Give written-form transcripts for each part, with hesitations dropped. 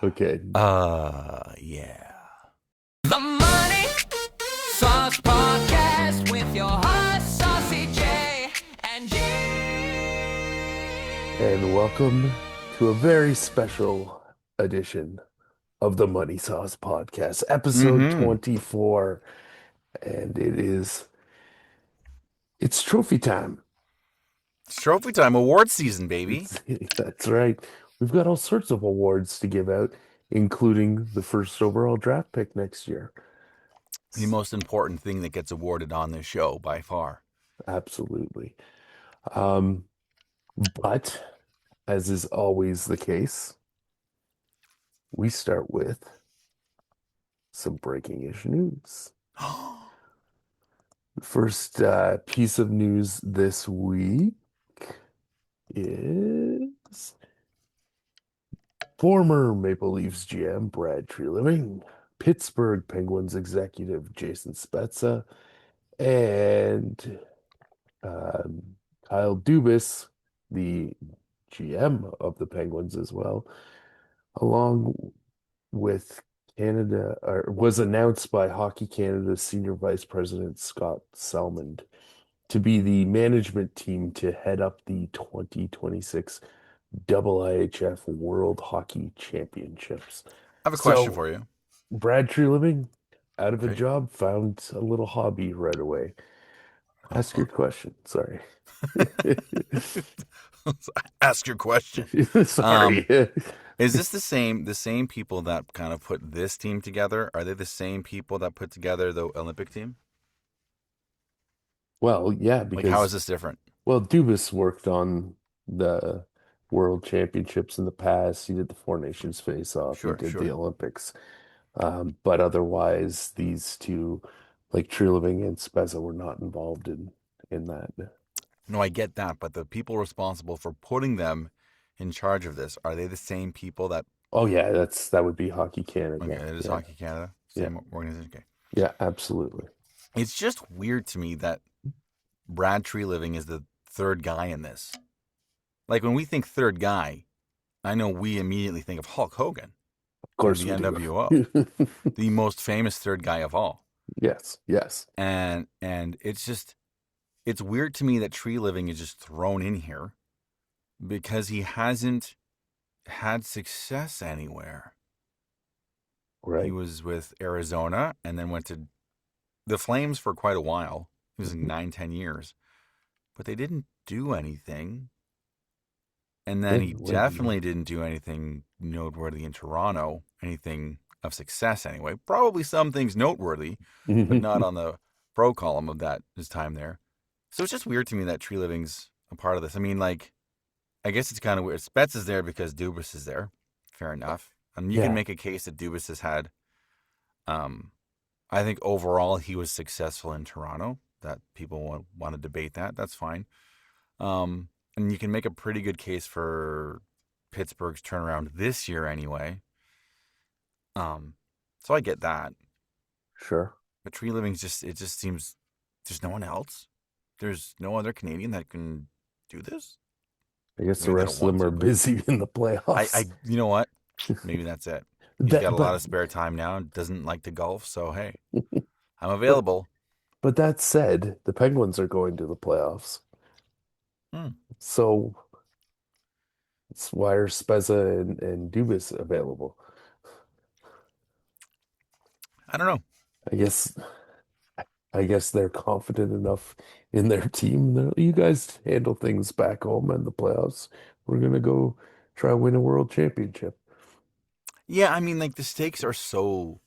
Okay. Yeah. The Money Sauce Podcast with your host, Saucy J and G. And welcome to a very special edition of the Money Sauce Podcast, episode 24. And it's trophy time. It's trophy time, award season, baby. That's right. We've got all sorts of awards to give out, including the first overall draft pick next year. The most important thing that gets awarded on this show by far. Absolutely. But as is always the case, we start with some breaking-ish news. The first piece of news this week is former Maple Leafs GM Brad Treliving, Pittsburgh Penguins executive Jason Spezza, and Kyle Dubas, the GM of the Penguins as well, along with Canada, or was announced by Hockey Canada's Senior Vice President Scott Salmond to be the management team to head up the 2026 IIHF World Hockey Championships. I have a question for you. Brad Treliving, out of a Okay. job, found a little hobby right away. Ask your question. Sorry. Ask your question. Sorry. Is this the same people that kind of put this team together? Are they the same people that put together the Olympic team? Well, yeah, because Like, how is this different? well, Dubas worked on the World Championships in the past. He did the Four Nations face-off. He Sure, did sure. the Olympics. But otherwise, these two, like Treliving and Spezza, were not involved in that. No, I get that, but the people responsible for putting them in charge of this, are they the same people that... Oh yeah, that would be Hockey Canada. Okay, it is Hockey Canada? Same organization? Okay. Yeah, absolutely. It's just weird to me that Brad Treliving is the third guy in this. Like, when we think third guy, I know we immediately think of Hulk Hogan. Of course the we do. NWO. The most famous third guy of all. Yes. And it's weird to me that Treliving is just thrown in here because he hasn't had success anywhere. Right. He was with Arizona and then went to the Flames for quite a while. He was in 9-10 years. But they didn't do anything. And then he definitely didn't do anything noteworthy in Toronto, anything of success anyway. Probably some things noteworthy, but not on the pro column of his time there. So it's just weird to me that Treliving's a part of this. I mean, like, I guess it's kind of weird. Spetz is there because Dubas is there. Fair enough. And you can make a case that Dubas has had, I think overall he was successful in Toronto. That people want to debate that. That's fine. And you can make a pretty good case for Pittsburgh's turnaround this year anyway. So I get that. Sure. But Treliving's it just seems there's no one else. There's no other Canadian that can do this. I guess the rest of them are busy in the playoffs. You know what? Maybe that's it. He's got a lot of spare time now and doesn't like to golf, so hey, I'm available. But that said, the Penguins are going to the playoffs. So why are Spezza and Dubas available? I don't know. I guess they're confident enough in their team. You guys handle things back home in the playoffs. We're gonna go try to win a world championship. Yeah, I mean, like, the stakes are so,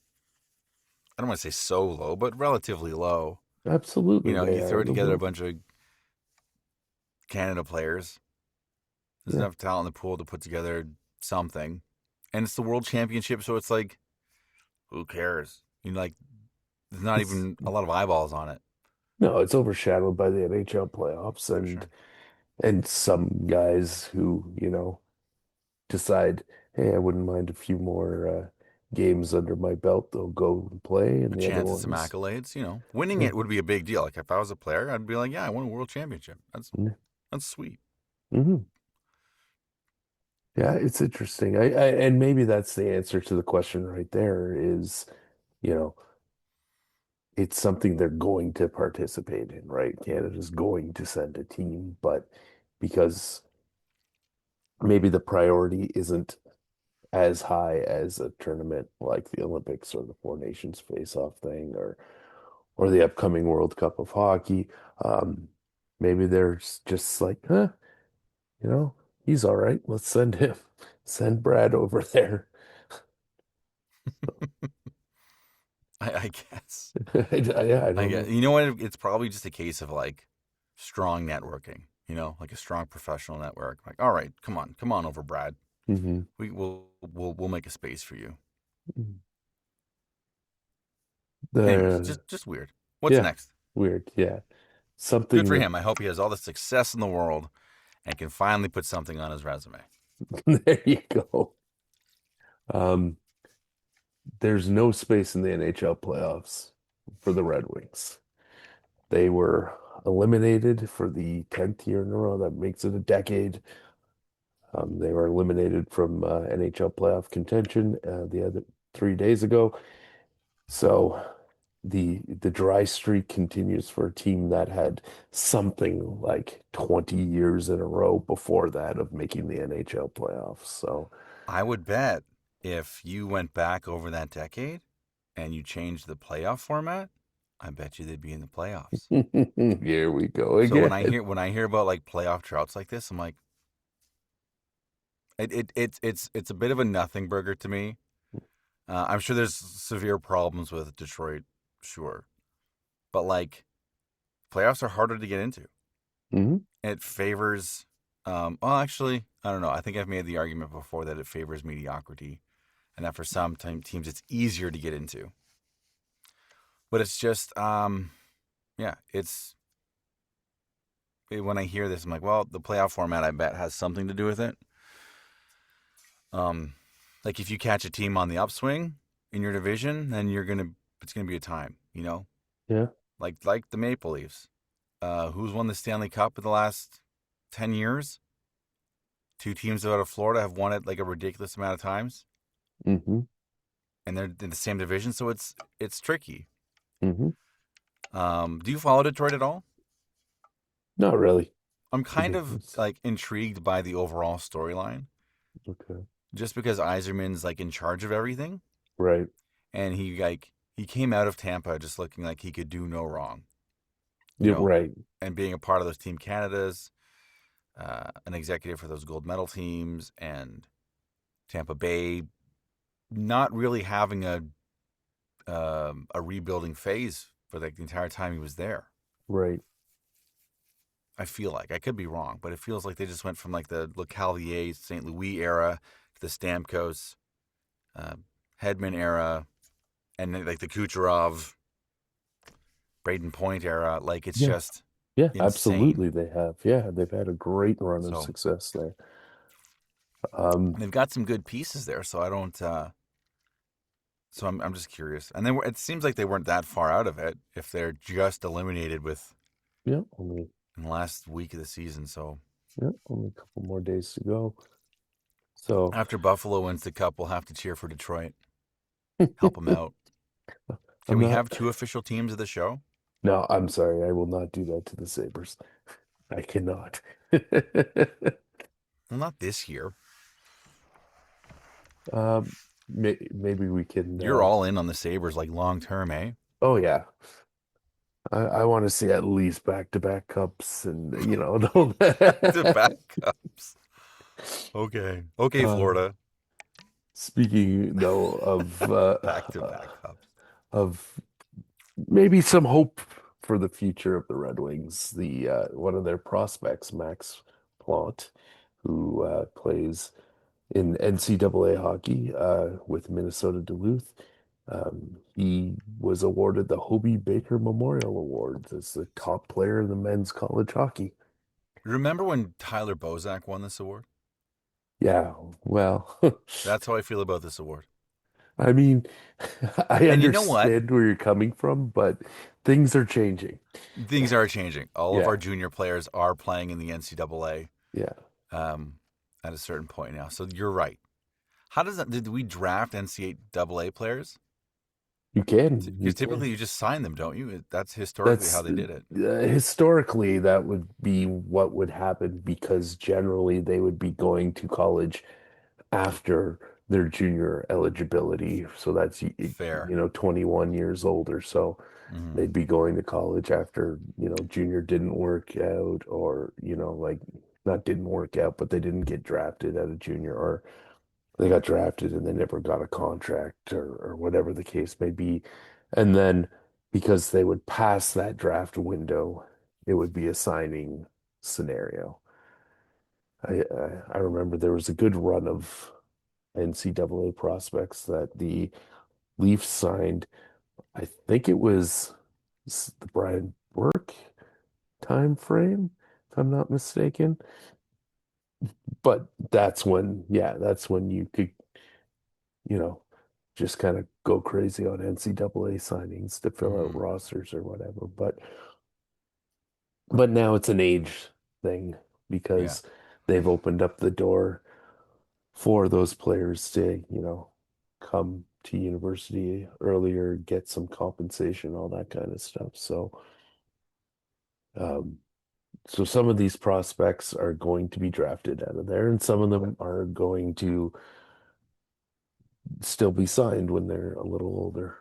I don't want to say so low, but relatively low. Absolutely. You know, you throw together a bunch of Canada players. There's enough talent in the pool to put together something. And it's the World Championship, so it's like, who cares? You know, like, there's not even a lot of eyeballs on it. No, it's overshadowed by the NHL playoffs and some guys who, decide, hey, I wouldn't mind a few more games under my belt. They'll go and play, and A the chance other at some ones, accolades, winning it would be a big deal. Like, if I was a player, I'd be like, yeah, I won a World Championship. That's sweet. Mm-hmm. Yeah, it's interesting. And maybe that's the answer to the question right there is, you know, it's something they're going to participate in, right? Canada's going to send a team, but because maybe the priority isn't as high as a tournament like the Olympics or the Four Nations face-off thing or the upcoming World Cup of Hockey. Um, maybe they're just like, huh, you know, he's all right. Let's send him, send Brad over there. I guess. Yeah, I I don't guess. know. You know what? It's probably just a case of like strong networking. Like a strong professional network. Like, all right, come on over, Brad. Hmm. We'll make a space for you. Anyways, The just weird. What's yeah, next? weird. Yeah, Good for something. him. I hope he has all the success in the world and can finally put something on his resume. There you go. Um, there's no space in the NHL playoffs for the Red Wings. They were eliminated for the 10th year in a row. That makes it a decade. They were eliminated from NHL playoff contention the other 3 days ago. So the dry streak continues for a team that had something like 20 years in a row before that of making the NHL playoffs. So I would bet if you went back over that decade and you changed the playoff format, I bet you they'd be in the playoffs. here we go So again. when I hear about like playoff droughts like this, I'm like, it's a bit of a nothing burger to me. I'm sure there's severe problems with Detroit, sure, but like playoffs are harder to get into. Hmm. It favors, well, actually, I don't know. I think I've made the argument before that it favors mediocrity, and that for some teams it's easier to get into. But it's just, yeah, when I hear this, I'm like, well, the playoff format I bet has something to do with it. Um, like if you catch a team on the upswing in your division, then it's gonna be a time, Yeah. like the Maple Leafs. Who's won the Stanley Cup in the last 10 years? Two teams out of Florida have won it like a ridiculous amount of times, Hmm. and they're in the same division, so it's tricky. Hmm. Do you follow Detroit at all? Not really, I'm to kind be of honest. like intrigued by the overall storyline, Okay. just because Iserman's like in charge of everything, Right. and he came out of Tampa just looking like he could do no wrong, you Yeah, know, right. and being a part of those Team Canadas, an executive for those gold medal teams, and Tampa Bay not really having a rebuilding phase for like the entire time he was there. Right. I feel like I could be wrong, but it feels like they just went from like the Le Cavalier, St. Louis era to the Stamkos, uh, Hedman era, and then, like the Kucherov, Braden Point era. Like it's Yeah. just Yeah, insane. absolutely they have. Yeah, they've had a great run of So success there. and Um, they've got some good pieces there. So I don't. So I'm just curious. And then it seems like they weren't that far out of it if they're just eliminated with yeah, only in the last week of the season. So yeah, only a couple more days to go. So after Buffalo wins the cup, we'll have to cheer for Detroit. Help them out. Can I'm we not. have two official teams of the show? No, I'm sorry. I will not do that to the Sabres. I cannot. Well, not this year. Maybe we can. You're all in on the Sabres like long term, eh? Oh yeah, I want to see at least back-to-back cups, and don't. Back to back cups. Okay. Okay, Uh, Florida. speaking though Back to back cups. of maybe some hope for the future of the Red Wings. The one of their prospects, Max Plante, who plays in NCAA hockey with Minnesota Duluth. He was awarded the Hobie Baker Memorial Award as the top player in the men's college hockey. Remember when Tyler Bozak won this award? Yeah, well, That's how I feel about this award. I mean, I And you know what? understand where you're coming from, but things are changing. Things are changing. All of Yeah, our junior players are playing in the NCAA. yeah. Um, at a certain point now. So you're right. How does that? Did we draft NCAA players? You can, you Because typically can. you just sign them, don't you? That's historically how That's they did it. historically that would be what would happen because generally they would be going to college after their junior eligibility. So that's Fair. 21 years old or so. Hmm. They'd be going to college after, junior didn't work out or, like not didn't work out, but they didn't get drafted at a junior or they got drafted and they never got a contract or whatever the case may be. And then because they would pass that draft window, it would be a signing scenario. I remember there was a good run of NCAA prospects that the Leafs signed. I think it was the Brian Burke time frame, if I'm not mistaken. But that's when you could, you know, just kind of go crazy on NCAA signings to fill out Hmm. rosters or whatever. But now it's an age thing Yeah. because they've opened up the door for those players to, come to university earlier, get some compensation, all that kind of stuff. Um, so some of these prospects are going to be drafted out of there, and some of them are going to still be signed when they're a little older,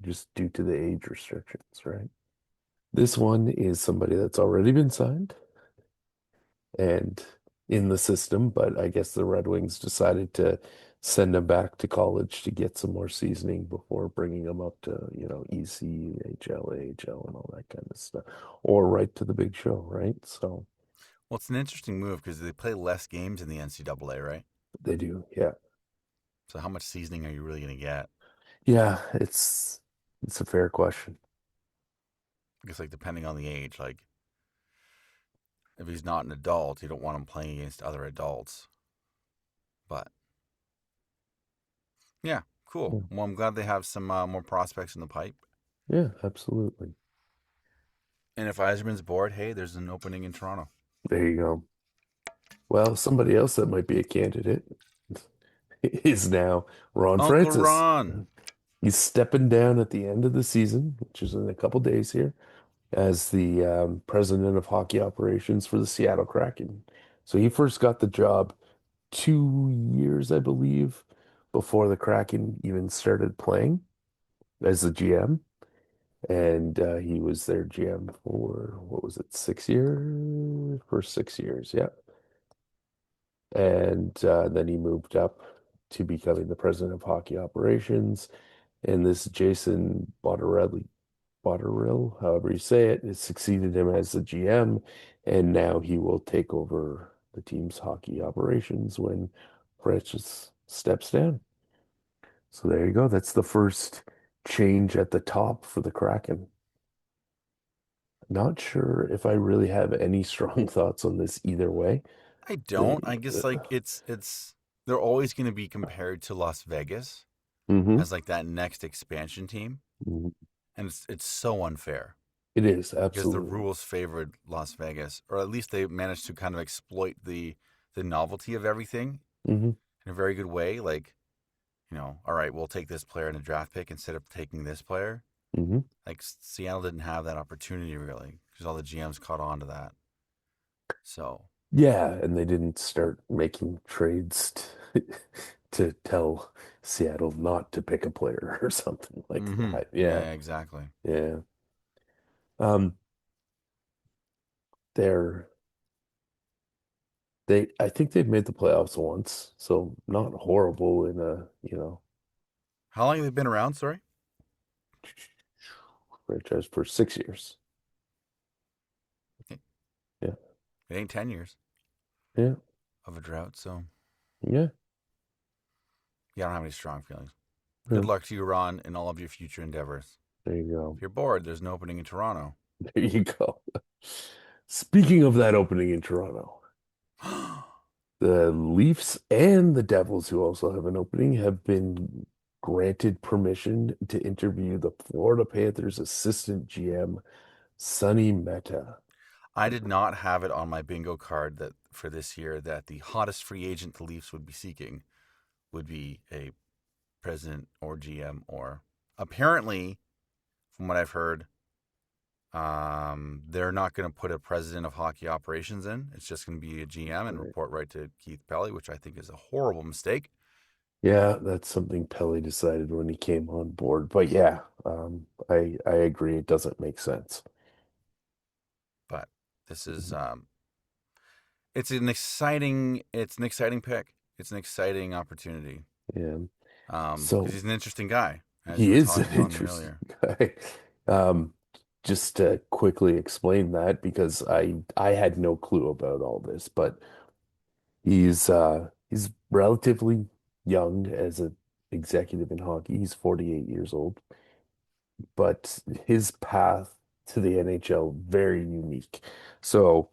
just due to the age restrictions, right? This one is somebody that's already been signed and in the system, but I guess the Red Wings decided to send him back to college to get some more seasoning before bringing him up to, EC, HL, AHL, and all that kind of stuff, or right to the big show, right? So Well, it's an interesting move because they play less games in the NCAA, right? they do, yeah, So how much seasoning are you really going to get? yeah. It's a fair question. I guess like depending on the age, like if he's not an adult, you don't want him playing against other adults. But yeah, cool. Yeah, Well, I'm glad they have some more prospects in the pipe. yeah, absolutely. And if Eiserman's bored, hey, there's an opening in Toronto. There you go. Well, somebody else that might be a candidate is now Ron Uncle Francis. Ron. He's stepping down at the end of the season, which is in a couple days here, as the president of hockey operations for the Seattle Kraken. So he first got the job 2 years, I believe, before the Kraken even started playing as the GM. And he was their GM for, what was it, 6 years? For 6 years, yeah. And then he moved up to becoming the president of hockey operations. And this Jason Botterill, however you say it, has succeeded him as the GM. And now he will take over the team's hockey operations when Francis steps down. So there you go. That's the first change at the top for the Kraken. Not sure if I really have any strong thoughts on this either way. I The, don't. I guess like it's they're always going to be compared to Las Vegas hmm as like that next expansion team, hmm and it's so unfair It is because the absolutely. rules favored Las Vegas, or at least they managed to kind of exploit the novelty of everything hmm in a very good way. Like, all right, we'll take this player in a draft pick instead of taking this player. hmm Like Seattle didn't have that opportunity really because all the GMs caught on to that. So, Yeah, and they didn't start making trades to tell Seattle not to pick a player or something like that. Yeah, yeah, exactly. yeah. Um, they're I think they've made the playoffs once, so not horrible in a, How long have they been around? Sorry, franchise for 6 years. it Yeah, ain't 10 years yeah, of a drought. So, yeah, yeah, I don't have any strong feelings. yeah. Good luck to you, Ron, in all of your future endeavors. There you go. If you're bored, there's an opening in Toronto. There you go. Speaking of that opening in Toronto, the Leafs and the Devils, who also have an opening, have been granted permission to interview the Florida Panthers assistant GM, Sonny Mehta. I did not have it on my bingo card that for this year that the hottest free agent the Leafs would be seeking would be a president or GM, or apparently, from what I've heard, they're not going to put a president of hockey operations in. It's just going to be a GM and Right. report right to Keith Pelly, which I think is a horrible mistake. Yeah, that's something Pelly decided when he came on board. But yeah, I agree. It doesn't make sense. But this is Mhm. it's an exciting pick. It's an exciting opportunity. Yeah. Because So he's an interesting guy, as you he were is an telling me interesting earlier. guy. Um, just to quickly explain that because I had no clue about all this, but he's relatively young as an executive in hockey. He's 48 years old, but his path to the NHL very unique. So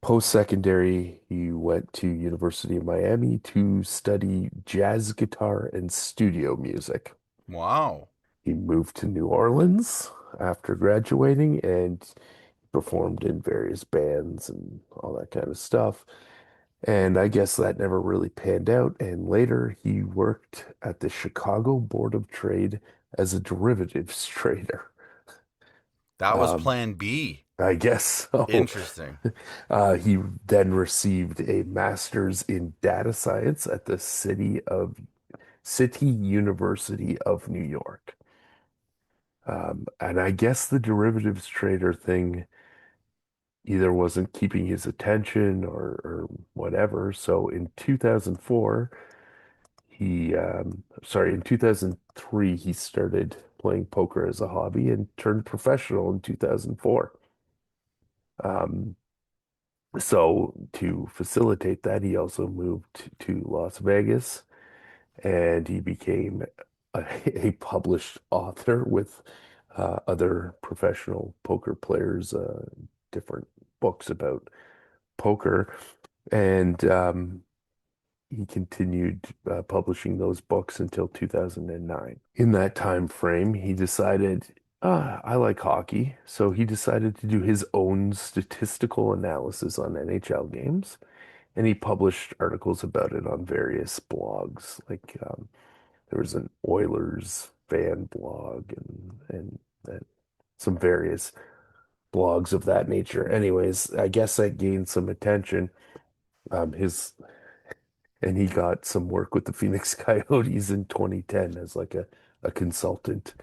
post-secondary, he went to University of Miami to study jazz guitar and studio music. Wow. He moved to New Orleans after graduating and performed in various bands and all that kind of stuff. And I guess that never really panned out. And later he worked at the Chicago Board of Trade as a derivatives trader. That was Um, plan B. I guess so. Interesting. He then received a master's in data science at the City University of New York. And I guess the derivatives trader thing either wasn't keeping his attention or whatever. So in 2004, in 2003, he started playing poker as a hobby and turned professional in 2004. Um, so to facilitate that, he also moved to Las Vegas and he became a published author with other professional poker players, different books about poker. And he continued publishing those books until 2009. In that time frame, he decided, I like hockey. So he decided to do his own statistical analysis on NHL games. And he published articles about it on various blogs. Like there was an Oilers fan blog and some various blogs of that nature. Anyways, I guess that gained some attention. His and he got some work with the Phoenix Coyotes in 2010 as like a consultant.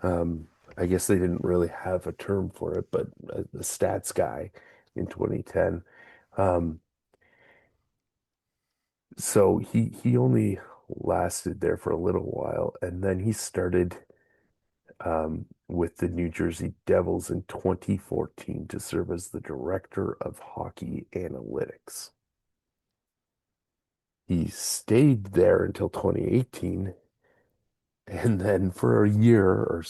Um, I guess they didn't really have a term for it, but a stats guy in 2010. Um, so he only lasted there for a little while, and then he started with the New Jersey Devils in 2014 to serve as the director of hockey analytics. He stayed there until 2018. And then for a year or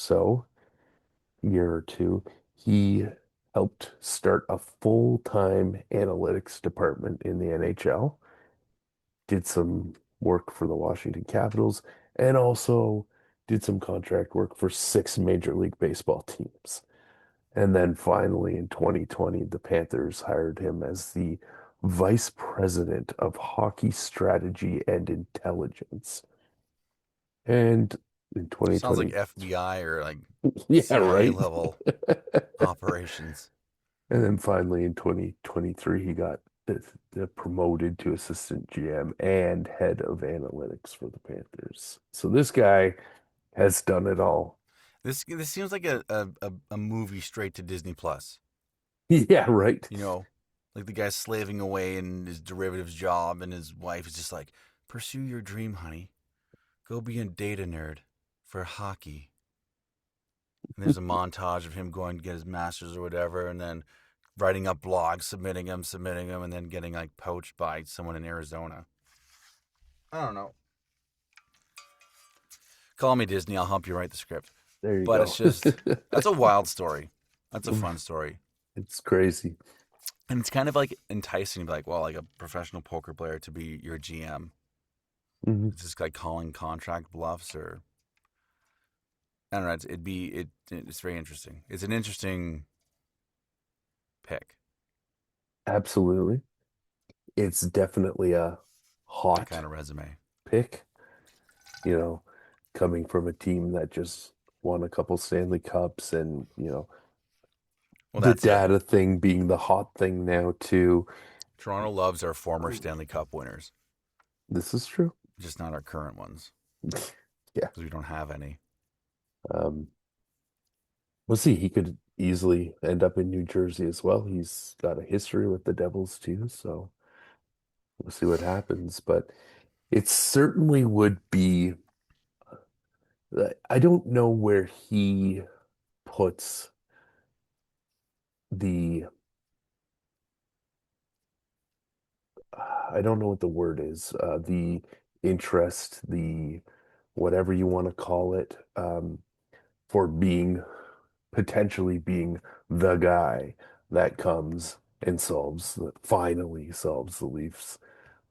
two, he helped start a full-time analytics department in the NHL, did some work for the Washington Capitals, and also did some contract work for six Major League Baseball teams. And then finally in 2020, the Panthers hired him as the vice president of hockey strategy and intelligence. And in Sounds like 2020, FBI or like yeah, CIA right. level operations. And then finally in 2023, he got promoted to assistant GM and head of analytics for the Panthers. So this guy has done it all. This seems like a movie straight to Disney Plus. Yeah, right. You know, like the guy's slaving away in his derivatives job, and his wife is just like, "Pursue your dream, honey. Go be a data nerd for hockey." And there's a montage of him going to get his master's or whatever, and then writing up blogs, submitting them, and then getting like poached by someone in Arizona. I don't know. Call me Disney. I'll help you write the script. There you But it's go. just that's a wild story. That's a fun story. It's crazy. And it's kind of like enticing to be like, well, like a professional poker player to be your GM. Mhm. It's just like calling contract bluffs or I don't know. It's very interesting. It's an interesting pick. Absolutely. it's definitely a That hot kind of resume. pick, you know, coming from a team that just won a couple Stanley Cups and, Well, the that's it. data thing being the hot thing now too. Toronto loves our former Stanley Cup winners, This is true. just not our current ones Yeah. because we don't have any. Um, we'll see. He could easily end up in New Jersey as well. He's got a history with the Devils too, so we'll see what happens. But it certainly would be. I don't know where he puts the. I don't know what the word is. The interest, the whatever you want to call it, for being potentially being the guy that comes and finally solves the Leafs'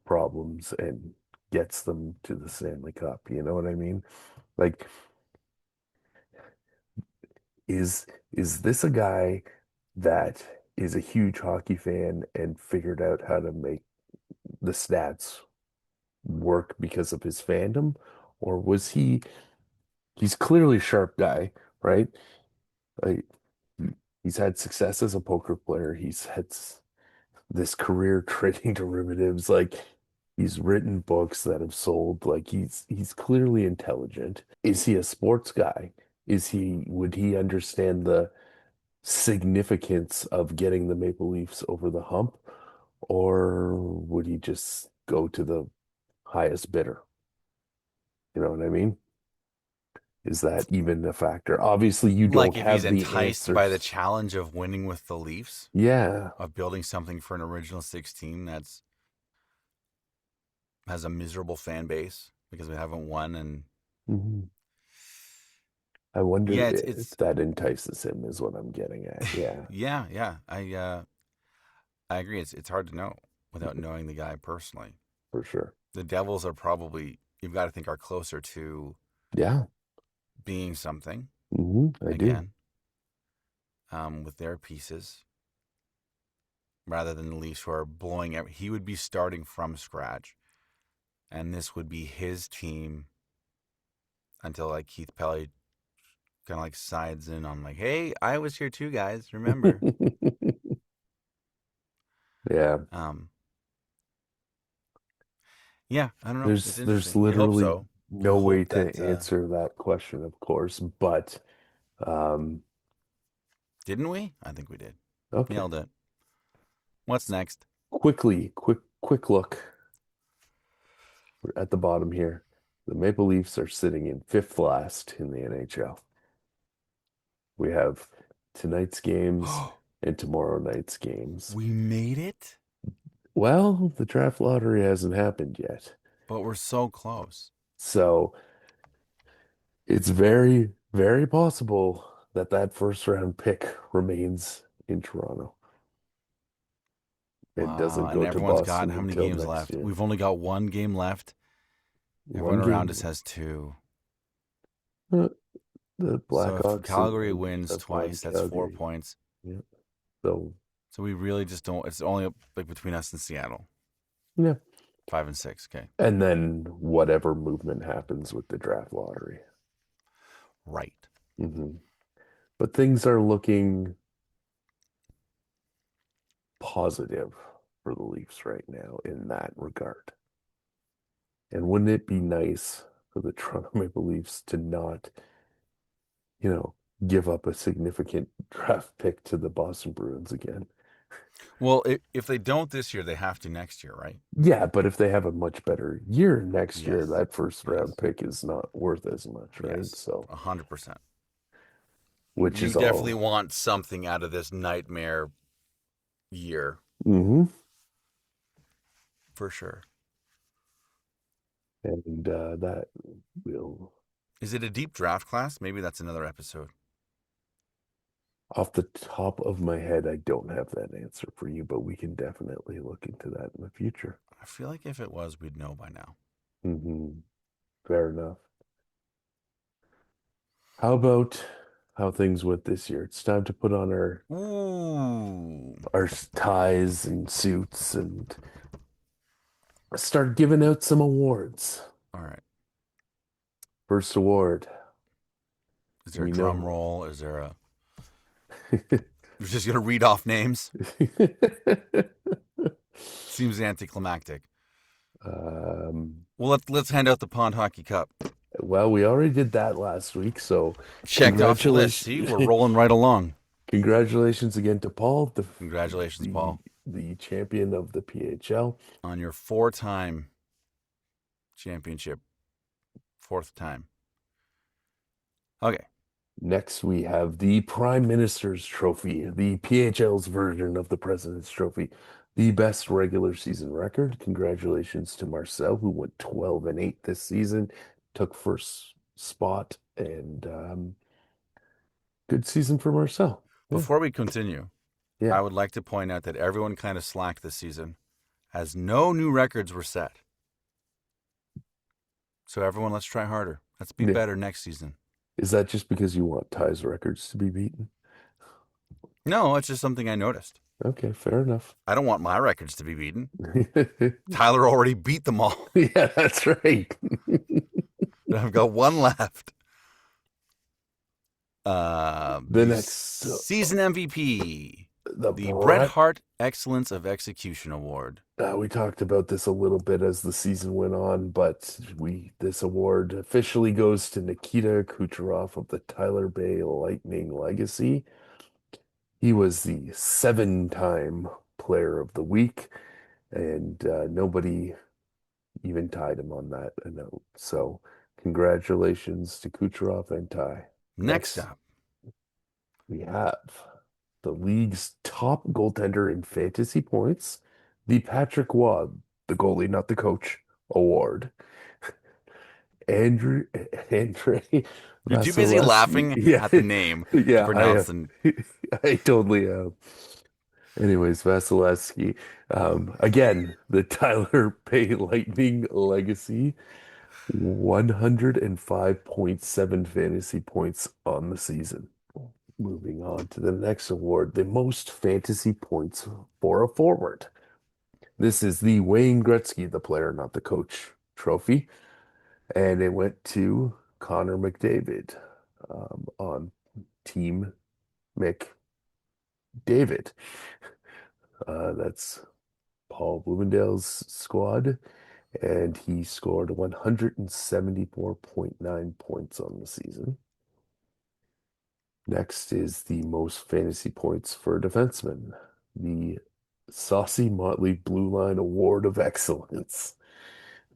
problems and gets them to the Stanley Cup. You know what I mean? Like, is this a guy that is a huge hockey fan and figured out how to make the stats work because of his fandom? Or was he's clearly a sharp guy, right? Like, he's had success as a poker player. He's had this career trading derivatives. Like, he's written books that have sold. Like, he's clearly intelligent. Is he a sports guy? Would he understand the significance of getting the Maple Leafs over the hump? Or would he just go to the highest bidder? You know what I mean? Is that even a factor? Obviously, you Like don't if he's have the enticed by the answers. challenge of winning with the Leafs, Yeah. of building something for an original 16 that's has a miserable fan base because we haven't won, and Mhm. I wonder yeah, if that entices him, is what I'm getting at. Yeah, yeah. I agree. It's hard to know without knowing the guy personally. for sure. The Devils are probably, you've got to think, are closer to Yeah, being something I do. again, with their pieces rather than the Leafs who are blowing every, he would be starting from scratch, and this would be his team until like Keith Pelly kind of like sides in on like, hey, I was here too, guys. Remember? Yeah, um, yeah, I don't know. It's there's interesting. You hope literally so. You no way hope to that answer that question, of course, but um didn't we? I think we did. okay. Nailed it. What's next? Quick look at the bottom here. The Maple Leafs are sitting in fifth last in the NHL. We have tonight's games and tomorrow night's games. We made it, Well, the draft lottery hasn't happened yet. but we're so close. So it's very, very possible that that first round pick remains in Toronto and Wow. doesn't And go to everyone's got Boston how many until games next left? year. We've only got one game left. One Everyone around game. us has two. Uh, The So if Blackhawks and Calgary Rangers wins have one. twice, that's four Calgary. points. Yeah. So, So we really just don't. It's only like between us and Seattle, yeah. 5 and 6. Okay, And then whatever movement happens with the draft lottery. right. hmm But things are looking positive for the Leafs right now in that regard. And wouldn't it be nice for the Toronto Maple Leafs to not, give up a significant draft pick to the Boston Bruins again? Well, if they don't this year, they have to next year, right? Yeah, but if they have a much better year next year, Yes. that first round Yes. pick is not worth as much, right? Yes. So, 100%. which You is definitely all. want something out of this nightmare year hmm for sure. And that will, Is it a deep draft class? Maybe that's another episode. off the top of my head, I don't have that answer for you, but we can definitely look into that in the future. I feel like if it was, we'd know by now. hmm Fair enough. How about how things went this year? It's time to put on Ooh. our ties and suits and start giving out some awards. All right. First award, Is there a we drum know. roll? Is there a? You're just gonna read off names. Seems anticlimactic. um, Well, let's hand out the Pond Hockey Cup. well, we already did that last week, so Checked off the list. See, congratulations, we're rolling right along. congratulations again to Paul, Congratulations, the Paul, the champion of the PHL. on your four-time championship. Fourth time. Okay. Next, we have the Prime Minister's Trophy, the PHL's version of the President's Trophy, the best regular season record. Congratulations to Marcel, who went 12-8 this season, took first spot, and good season for Marcel. Yeah, Before we continue, yeah. I would like to point out that everyone kind of slacked this season, as no new records were set. So everyone, let's try harder. Let's be Yeah. better next season. Is that just because you want Ty's records to be beaten? No, it's just something I noticed. Okay, fair enough. I don't want my records to be beaten. Tyler already beat them all. Yeah, that's right. I've got one left. The The next, season MVP, the the Bret Hart Excellence of Execution Award. We talked about this a little bit as the season went on, but this award officially goes to Nikita Kucherov of the Tyler Bay Lightning legacy. He was the 7-time Player of the Week, and nobody even tied him on that note. So, congratulations to Kucherov and Ty. Next up, we have the league's top goaltender in fantasy points, the Patrick Waugh, the goalie, not the coach, award. Andre you're too busy Vasilevsky. laughing Yeah, at the name yeah, to pronounce the. I totally am. Anyways, Vasilevsky, again, the Tyler Bay Lightning legacy, 105.7 fantasy points on the season. Moving on to the next award, the most fantasy points for a forward. This is the Wayne Gretzky, the player, not the coach, trophy. And it went to Connor McDavid on Team McDavid. That's Paul Bloomingdale's squad. And he scored 174.9 points on the season. Next is the most fantasy points for a defenseman, the Saucy Motley Blue Line Award of Excellence.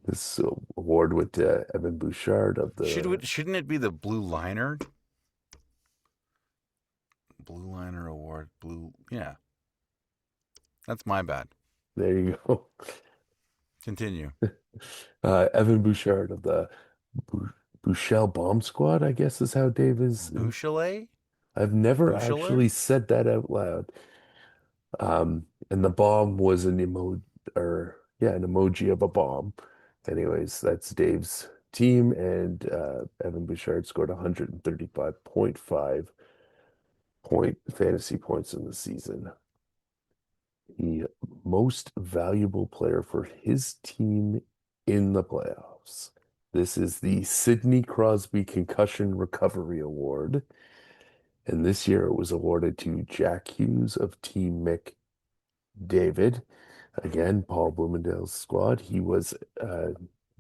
This award went to Evan Bouchard of the. Shouldn't it be the Blue Liner? Blue Liner Award. Yeah. That's my bad. There you go. Continue. Evan Bouchard of the Bouchel Bomb Squad, I guess is how Dave is. Bouchelet? I've never Boucheler? actually said that out loud. And the bomb was an an emoji of a bomb. Anyways, that's Dave's team, and Evan Bouchard scored 135.5 fantasy points in the season. The most valuable player for his team in the playoffs. This is the Sidney Crosby Concussion Recovery Award. And this year it was awarded to Jack Hughes of Team McDavid. Again, Paul Bloomingdale's squad.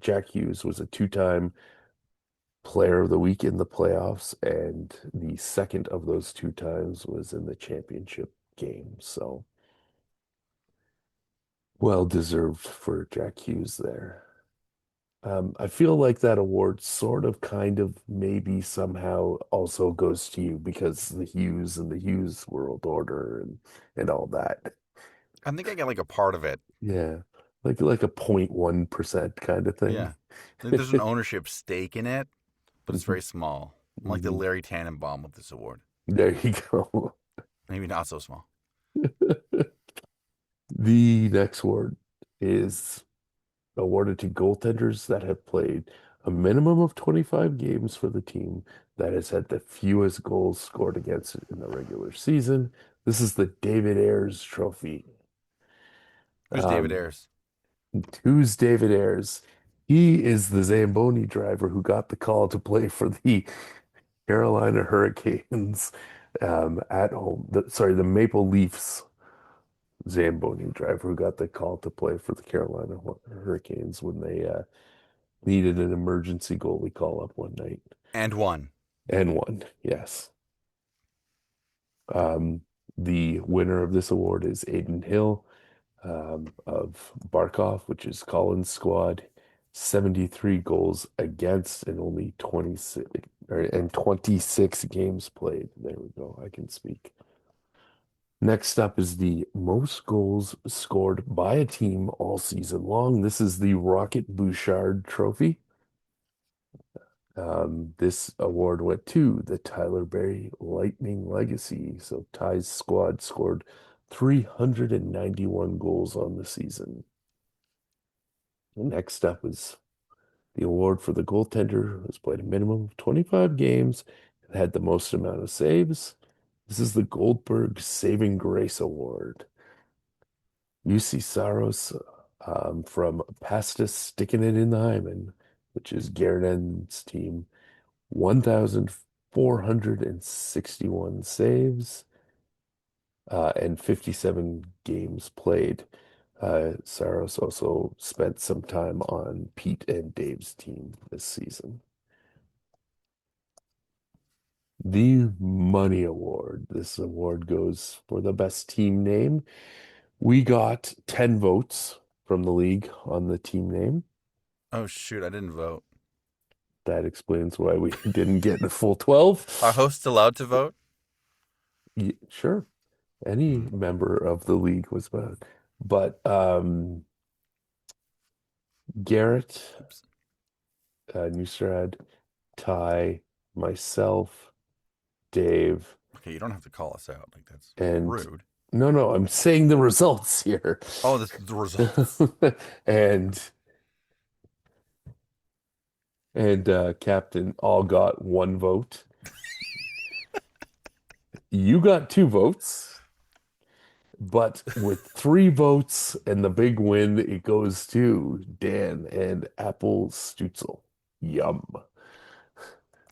Jack Hughes was a 2-time Player of the Week in the playoffs, and the second of those 2 times was in the championship game. So well deserved for Jack Hughes there. I feel like that award sort of, kind of, maybe somehow also goes to you because the Hughes and the Hughes world order and all that. I think I got like a part of it. Yeah, like a 0.1% kind of thing. Yeah. I think there's an ownership stake in it, but it's very small. I'm like the Mhm. Larry Tannenbaum of this award. There you go. Maybe not so small. The next award is awarded to goaltenders that have played a minimum of 25 games for the team that has had the fewest goals scored against it in the regular season. This is the David Ayers Trophy. Who's David Ayers? Who's David Ayres? He is the Zamboni driver who got the call to play for the Carolina Hurricanes at home. The Maple Leafs Zamboni driver who got the call to play for the Carolina Hurricanes when they needed an emergency goalie call up one night And one. and won. Yes. Um, the winner of this award is Aiden Hill of Barkov, which is Collins' squad. 73 goals against and only 26 games played. There we go. I can speak. Next up is the most goals scored by a team all season long. This is the Rocket Bouchard Trophy. This award went to the Tyler Berry Lightning Legacy. So Ty's squad scored 391 goals on the season. Next up is the award for the goaltender who's played a minimum of 25 games and had the most amount of saves. This is the Goldberg Saving Grace Award. UC Saros from Pasta Sticking It in the Hyman, which is Garden's team, 1,461 saves and 57 games played. Saros also spent some time on Pete and Dave's team this season. The Money Award. This award goes for the best team name. We got 10 votes from the league on the team name. Oh, shoot. I didn't vote. That explains why we didn't get the full 12. Are hosts allowed to vote? Sure. Any member of the league was voted. But Garrett, Oops. Newstrad, Ty, myself, Dave, Okay, you don't have to call us out. Like, that's and rude. no, I'm saying the results here. Oh, the results. And Captain all got 1 vote. You got 2 votes, but with 3 votes and the big win, it goes to Dan and Apple Stutzel. Yum.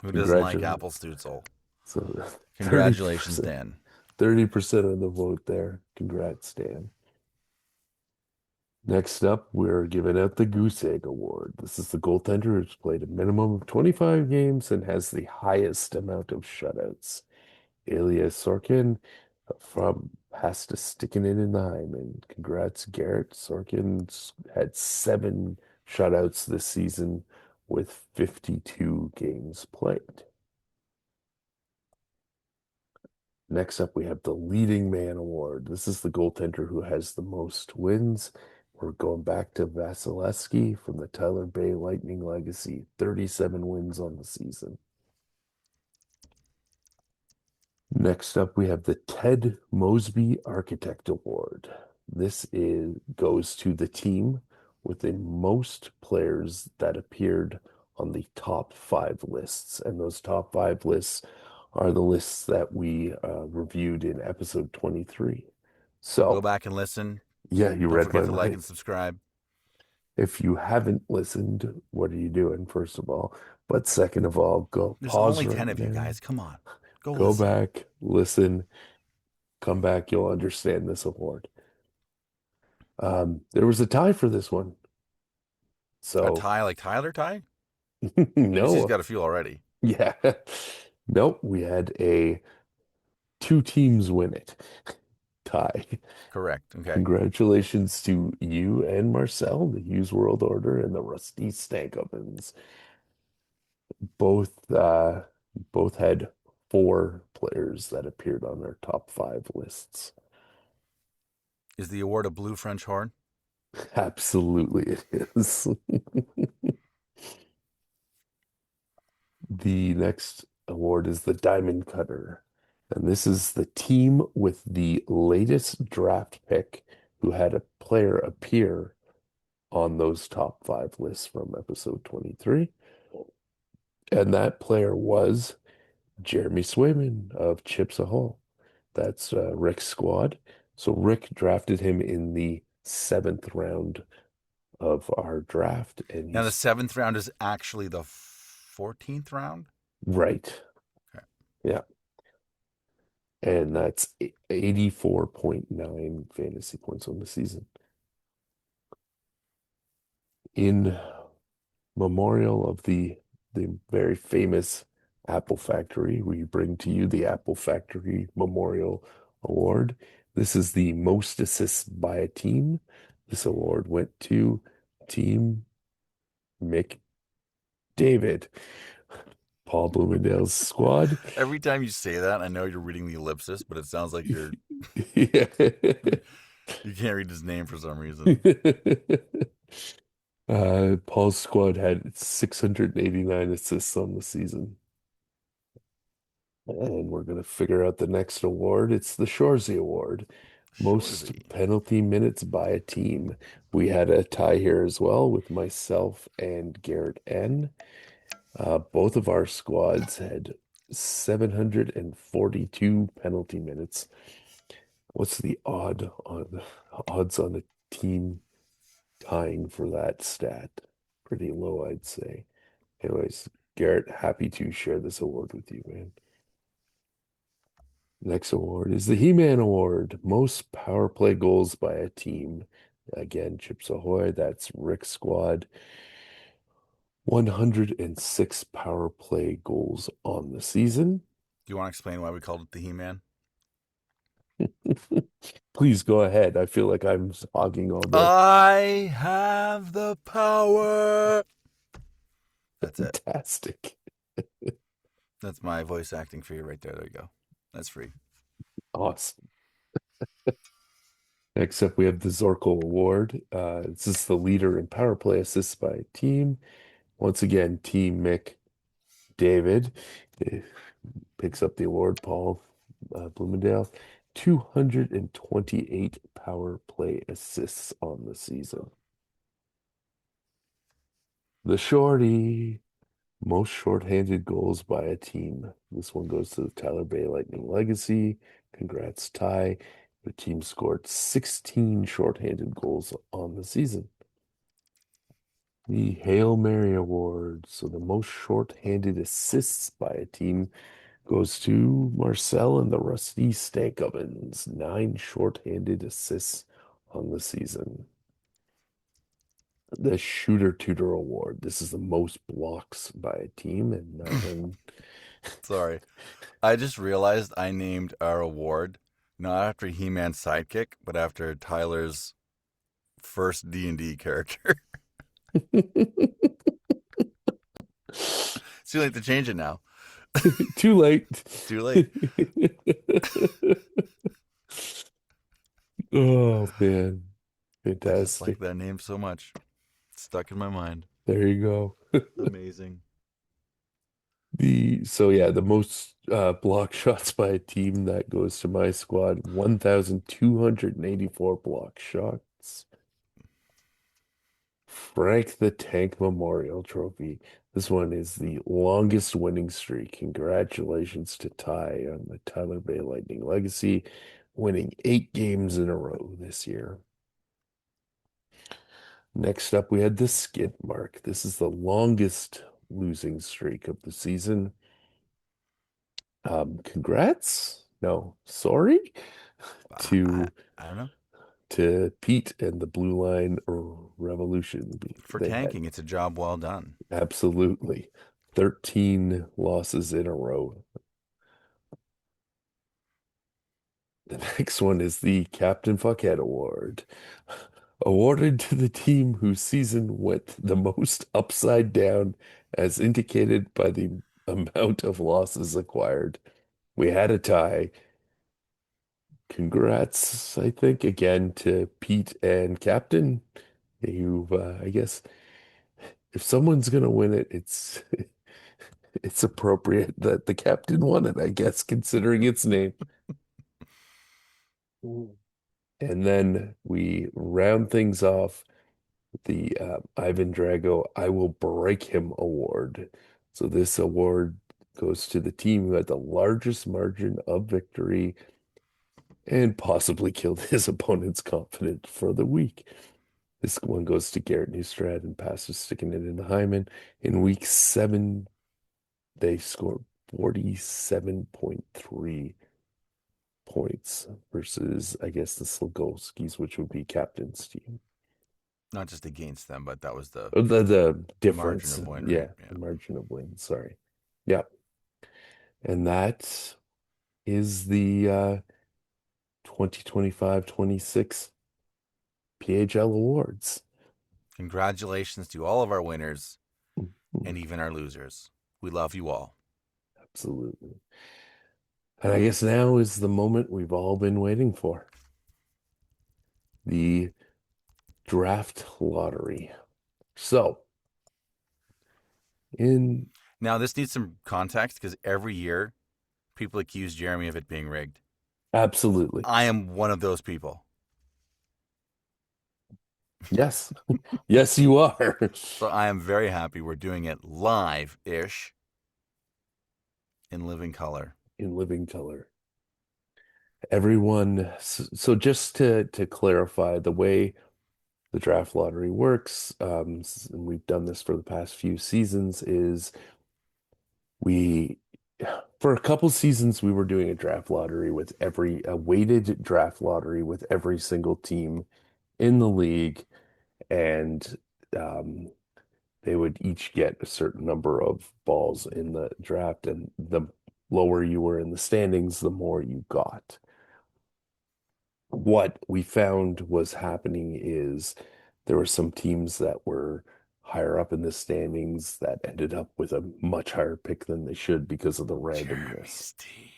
Who doesn't like Congratulations. apple stutzel? So Congratulations, 30%, Dan. 30% of the vote there. Congrats, Dan. Next up, we're giving out the Goose Egg Award. This is the goaltender who's played a minimum of 25 games and has the highest amount of shutouts. Ilya Sorkin from Pasta Sticking It in the Hyman. Congrats, Garrett. Sorkin's had 7 shutouts this season with 52 games played. Next up, we have the Leading Man Award. This is the goaltender who has the most wins. We're going back to Vasilevsky from the Tyler Bay Lightning Legacy, 37 wins on the season. Next up, we have the Ted Mosby Architect Award. This goes to the team with the most players that appeared on the top 5 lists. And those top 5 lists are the lists that we reviewed in episode 23. So Go back and listen. yeah, you Don't read forget my to like mind. and subscribe. If you haven't listened, what are you doing, first of all? But second of all, go There's pause only right 10 of you now. guys. Come on. Go Go listen. back, listen, come back, you'll understand this award. There was a tie for this one. A So tie like Tyler tie? He's no, got a few already. yeah. Nope, we had 2 teams win it. Tie. Correct. Okay. Congratulations to you and Marcel, the Hughes World Order and the Rusty Stank Ovens. Both had 4 players that appeared on their top 5 lists. Is the award a blue French horn? Absolutely it is. The next award is the Diamond Cutter. And this is the team with the latest draft pick who had a player appear on those top 5 lists from episode 23. And that player was Jeremy Swayman of Chips Ahoy. That's Rick's squad. So Rick drafted him in the 7th round of our draft, and Now the he's seventh round is actually the 14th round. right. Okay. Yeah. And that's 84.9 fantasy points on the season. In memorial of the very famous Apple Factory, we bring to you the Apple Factory Memorial Award. This is the most assists by a team. This award went to Team McDavid, Paul Bloomingdale's squad. Every time you say that, I know you're reading the ellipsis, but it sounds like Yeah. you can't read his name for some reason. Paul's squad had 689 assists on the season. And we're going to figure out the next award. It's the Shoresy Award. Most Shorzy. penalty minutes by a team. We had a tie here as well with myself and Garrett N. Both of our squads had 742 penalty minutes. What's the odds on a team tying for that stat? Pretty low, I'd say. Anyways, Garrett, happy to share this award with you, man. Next award is the He-Man Award, most power play goals by a team. Again, Chips Ahoy, that's Rick's squad. 106 power play goals on the season. Do you want to explain why we called it the He-Man? Please go ahead. I feel like I'm hogging all day. I have the power. That's it. Fantastic. That's my voice acting for you right there. There you go. That's free. Awesome. Next up, we have the Zorko Award. This is the leader in power play assists by a team. Once again, Team Mick David picks up the award. Paul Bloomingdale, 228 power play assists on the season. The Shorty, most shorthanded goals by a team. This one goes to the Tyler Bay Lightning Legacy. Congrats, Ty. The team scored 16 shorthanded goals on the season. The Hail Mary Award. So the most shorthanded assists by a team goes to Marcel and the Rusty Stank Ovens. 9 shorthanded assists on the season. The Shooter Tutor Award. This is the most blocks by a team, and that one. Sorry. I just realized I named our award not after He-Man's sidekick, but after Tyler's first D&D character. It's too late to change it now. Too late. Too late. Oh man. I just Fantastic. like that name so much. It's stuck in my mind. There you go. Amazing. The most block shots by a team, that goes to my squad. 1,284 block shots. Frank the Tank Memorial Trophy. This one is the longest winning streak. Congratulations to Ty on the Tyler Bay Lightning Legacy, winning 8 games in a row this year. Next up, we had the skid mark. This is the longest losing streak of the season. Congrats. No, sorry to I don't know. to Pete and the Blue Line Revolution. For They had tanking, it's a job well done. absolutely 13 losses in a row. The next one is the Captain Fuckhead Award, awarded to the team whose season went the most upside down, as indicated by the amount of losses acquired. We had a tie. Congrats, I think, again to Pete and Captain. You've, I guess, if someone's gonna win it, it's appropriate that the captain won it, I guess, considering its name. And then we round things off with the Ivan Drago I Will Break Him Award. So this award goes to the team who had the largest margin of victory and possibly killed his opponent's confidence for the week. This one goes to Garrett Neustrad and passes sticking it into Hyman. In week 7, they scored 47.3 points versus, I guess, the Slagolskis, which would be captain's team. Not just against them, but that was the The margin difference. of win, Yeah, right? Yeah. the margin of win. Sorry. Yeah. And that is the 2025-26 PHL Awards. Congratulations to all of our winners and even our losers. We love you all. Absolutely. And I guess now is the moment we've all been waiting for. The draft lottery. So, in Now, this needs some context because every year people accuse Jeremy of it being rigged. absolutely. I am one of those people. Yes. Yes, you are. So I am very happy we're doing it live ish in living color. In living color. Everyone, so just to clarify the way the draft lottery works, and we've done this for the past few seasons, is we for a couple seasons we were doing a draft lottery with a weighted draft lottery with every single team in the league, and um, they would each get a certain number of balls in the draft, and the lower you were in the standings, the more you got. What we found was happening is there were some teams that were higher up in the standings that ended up with a much higher pick than they should because of the randomness. Jeremy's team.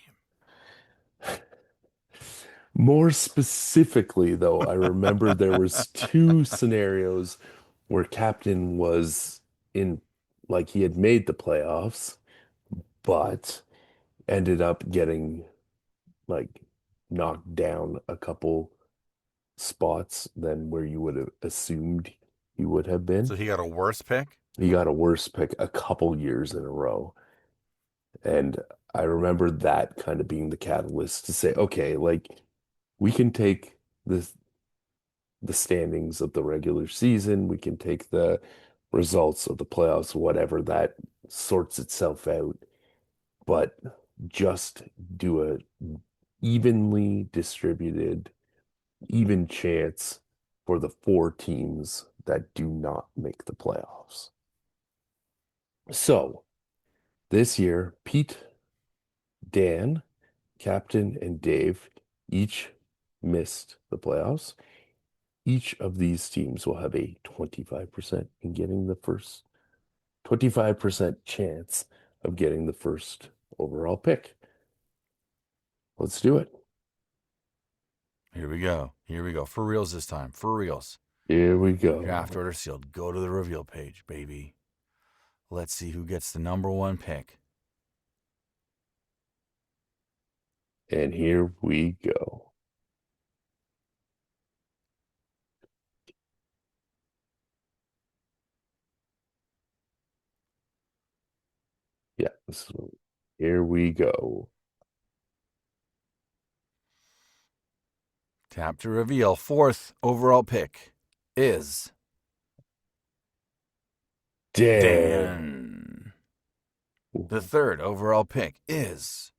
More specifically, though, I remember there was two scenarios where Captain was in, like he had made the playoffs, but ended up getting like knocked down a couple spots than where you would have assumed he would have been. So he got a worse pick? He got a worse pick a couple years in a row. And I remember that kind of being the catalyst to say, okay, like we can take the standings of the regular season, we can take the results of the playoffs, whatever that sorts itself out, but just do a evenly distributed, even chance for the 4 teams that do not make the playoffs. So this year, Pete, Dan, Captain, and Dave each missed the playoffs. Each of these teams will have a 25% in getting the first 25% chance of getting the first overall pick. Let's do it. Here we go. Here we go. For reals this time. For reals. Here we go. Draft order sealed. Go to the reveal page, baby. Let's see who gets the number 1 pick. And here we go. Yeah, here we go. Tap to reveal. 4th overall pick is Dan. The 3rd overall pick is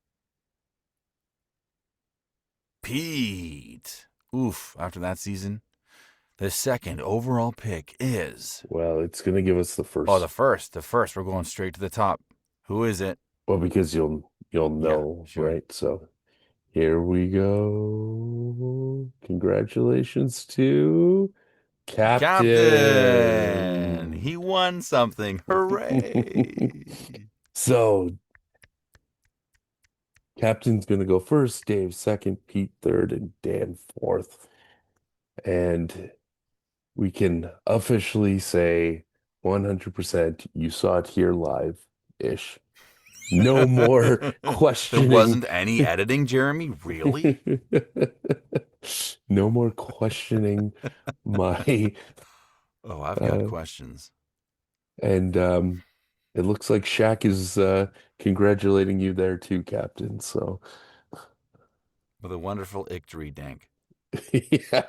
Pete. Oof, after that season. The 2nd overall pick is... Well, it's going to give us the first. Oh, the first. The first. We're going straight to the top. Who is it? Well, because you'll know, sure. right? So here we go. Congratulations to Captain. Captain. He won something. Hooray. So Captain's going to go first, Dave second, Pete third, and Dan fourth. And we can officially say 100% you saw it here live-ish. No more questioning. There wasn't any editing, Jeremy? Really? No more questioning my Oh, I've got questions. And it looks like Shaq is congratulating you there too, Captain. So With a wonderful ictory dank. yeah.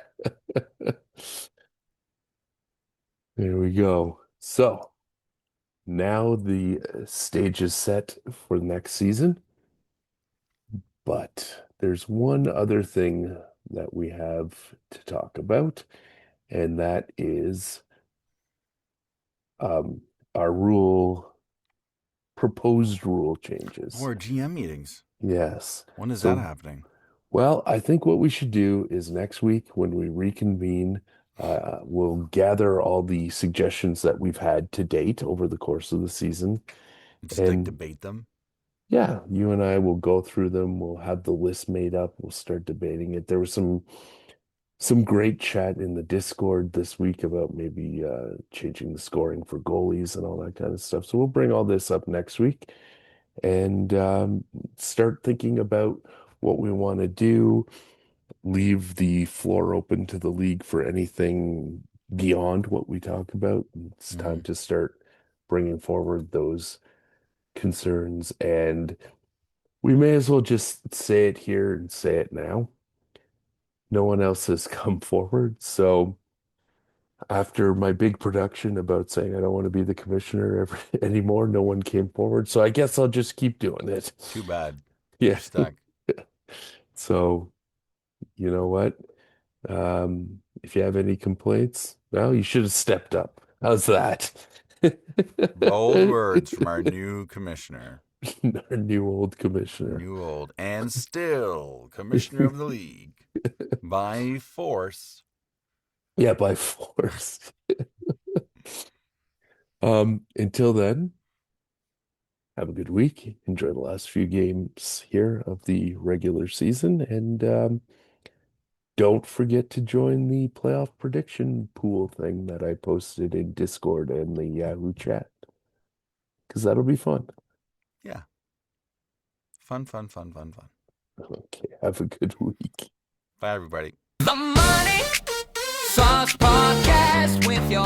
There we go. So now the stage is set for next season, but there's one other thing that we have to talk about, and that is um, our proposed rule changes. Or GM meetings. Yes. When is that So, happening? well, I think what we should do is next week when we reconvene, we'll gather all the suggestions that we've had to date over the course of the season. Just like And debate them? yeah, you and I will go through them. We'll have the list made up. We'll start debating it. There was some great chat in the Discord this week about maybe changing the scoring for goalies and all that kind of stuff. So we'll bring all this up next week and start thinking about what we want to do. Leave the floor open to the league for anything beyond what we talk about. It's time Mhm. to start bringing forward those concerns, and we may as well just say it here and say it now. No one else has come forward, so after my big production about saying I don't want to be the commissioner anymore, no one came forward. So I guess I'll just keep doing it. Too bad. Yeah. You're stuck. So, you know what? If you have any complaints, well, you should have stepped up. How's that? Bold words from our new commissioner. Our new old commissioner. New old. And still commissioner of the league. By force. Yeah, by force. Until then, have a good week. Enjoy the last few games here of the regular season, and don't forget to join the playoff prediction pool thing that I posted in Discord and the Yahoo chat, because that'll be fun. Yeah. Fun, fun, fun, fun, fun. Okay, have a good week. Bye, everybody. The Money Sauce Podcast with your